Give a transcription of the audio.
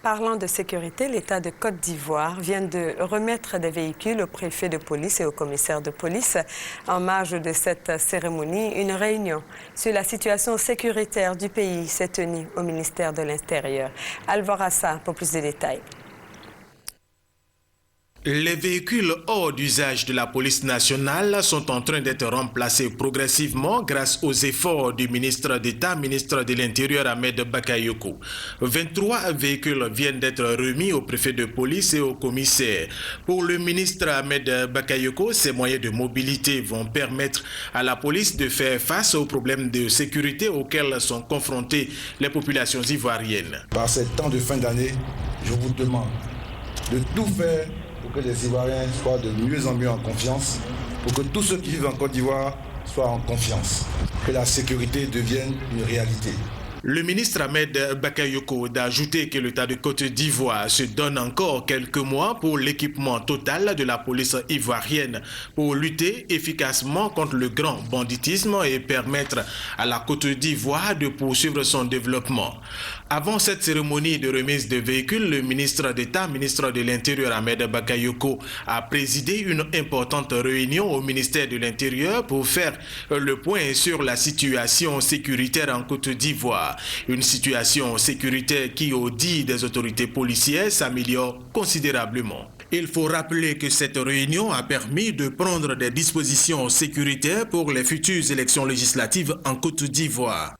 Parlant de sécurité, l'État de Côte d'Ivoire vient de remettre des véhicules au préfet de police et au commissaire de police. En marge de cette cérémonie, une réunion sur la situation sécuritaire du pays s'est tenue au ministère de l'Intérieur. Alvorassa pour plus de détails. Les véhicules hors d'usage de la police nationale sont en train d'être remplacés progressivement grâce aux efforts du ministre d'État, ministre de l'Intérieur Ahmed Bakayoko. 23 véhicules viennent d'être remis au préfet de police et au commissaire. Pour le ministre Ahmed Bakayoko, ces moyens de mobilité vont permettre à la police de faire face aux problèmes de sécurité auxquels sont confrontées les populations ivoiriennes. Par ces temps de fin d'année, je vous demande de tout faire pour que les Ivoiriens soient de mieux en mieux en confiance, pour que tous ceux qui vivent en Côte d'Ivoire soient en confiance, que la sécurité devienne une réalité. Le ministre Ahmed Bakayoko a ajouté que l'État de Côte d'Ivoire se donne encore quelques mois pour l'équipement total de la police ivoirienne pour lutter efficacement contre le grand banditisme et permettre à la Côte d'Ivoire de poursuivre son développement. Avant cette cérémonie de remise de véhicules, le ministre d'État, ministre de l'Intérieur Ahmed Bakayoko a présidé une importante réunion au ministère de l'Intérieur pour faire le point sur la situation sécuritaire en Côte d'Ivoire. Une situation sécuritaire qui, au dit des autorités policières, s'améliore considérablement. Il faut rappeler que cette réunion a permis de prendre des dispositions sécuritaires pour les futures élections législatives en Côte d'Ivoire.